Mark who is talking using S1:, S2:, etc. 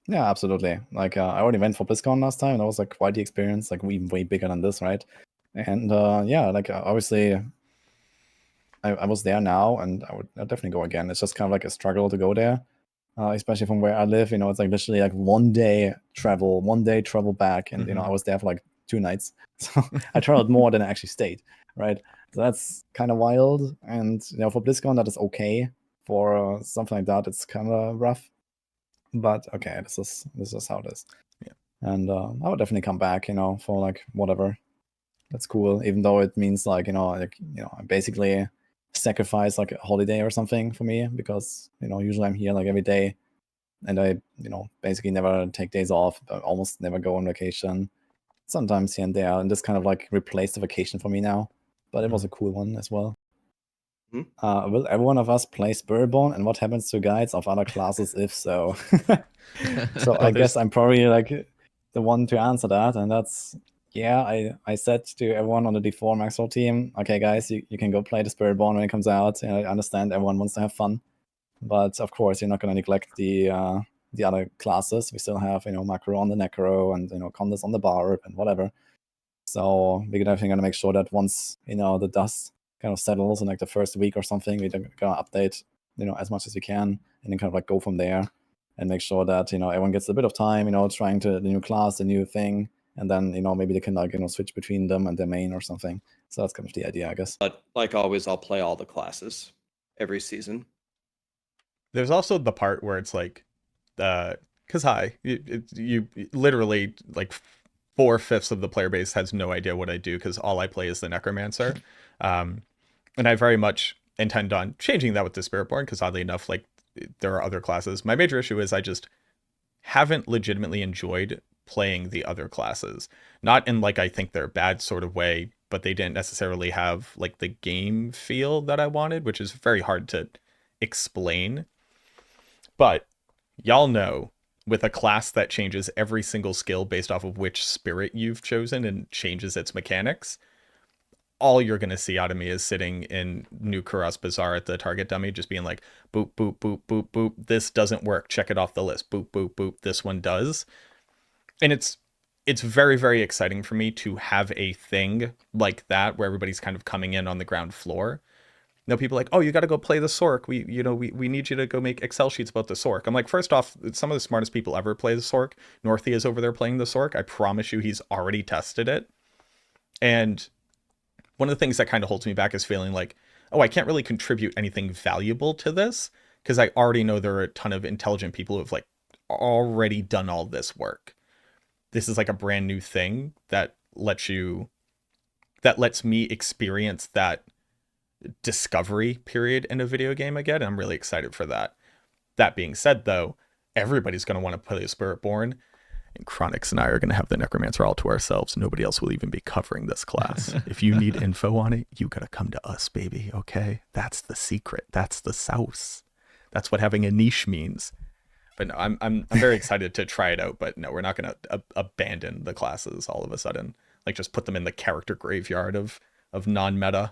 S1: Yeah, absolutely. Like I already went for BlizzCon last time, and that was like quite the experience, like even way bigger than this, right? And yeah, like obviously I was there now, and I'd definitely go again. It's just kind of like a struggle to go there, especially from where I live. You know, it's like literally like 1 day travel, 1 day travel back, and you know I was there for like 2 nights, so I traveled more than I actually stayed, right? So that's kind of wild. And you know, for BlizzCon that is okay. For something like that, it's kind of rough. But okay, this is how it is.
S2: Yeah.
S1: And I would definitely come back, you know, for like whatever. That's cool, even though it means like I basically sacrifice like a holiday or something for me, because you know usually I'm here like every day, and I basically never take days off, almost never go on vacation. Sometimes here and there, and this kind of like replaced the vacation for me now. But it was a cool one as well. Will every one of us play Spiritborn, and what happens to guides of other classes if so? So
S2: Oh,
S1: I guess I'm probably like the one to answer that, and that's yeah. I said to everyone on the D4 Maxwell team, okay, guys, you can go play the Spiritborn when it comes out. And I understand everyone wants to have fun, but of course you're not going to neglect the other classes. We still have Macro on the Necro, and Condis on the Barb and whatever. So we're definitely gonna make sure that once the dust kind of settles in like the first week or something, we're gonna update as much as we can, and then kind of like go from there, and make sure that everyone gets a bit of time trying to the new class, the new thing, and then maybe they can like switch between them and their main or something. So that's kind of the idea, I guess.
S3: But like always, I'll play all the classes every season.
S2: There's also the part where it's like, because you literally like 4/5 of the player base has no idea what I do because all I play is the Necromancer, and I very much intend on changing that with the Spiritborn because oddly enough, like there are other classes. My major issue is I just haven't legitimately enjoyed playing the other classes, not in like I think they're bad sort of way, but they didn't necessarily have like the game feel that I wanted, which is very hard to explain. But y'all know, with a class that changes every single skill based off of which spirit you've chosen and changes its mechanics, all you're going to see out of me is sitting in New Kuros Bazaar at the target dummy, just being like, boop, boop, boop, boop, boop. This doesn't work. Check it off the list. Boop, boop, boop. This one does. And it's very, very exciting for me to have a thing like that where everybody's kind of coming in on the ground floor. You know, people are like, oh, you got to go play the Sork. We need you to go make Excel sheets about the Sork. I'm like, first off, some of the smartest people ever play the Sork. Northie is over there playing the Sork. I promise you, he's already tested it. And one of the things that kind of holds me back is feeling like, oh, I can't really contribute anything valuable to this because I already know there are a ton of intelligent people who have like already done all this work. This is like a brand new thing that lets me experience that discovery period in a video game again. And I'm really excited for that. That being said, though, everybody's going to want to play Spiritborn, and Chronix and I are going to have the Necromancer all to ourselves. Nobody else will even be covering this class. If you need info on it, you got to come to us, baby. Okay, that's the secret. That's the sauce. That's what having a niche means. But no, I'm very excited to try it out. But no, we're not going to abandon the classes all of a sudden. Like just put them in the character graveyard of non-meta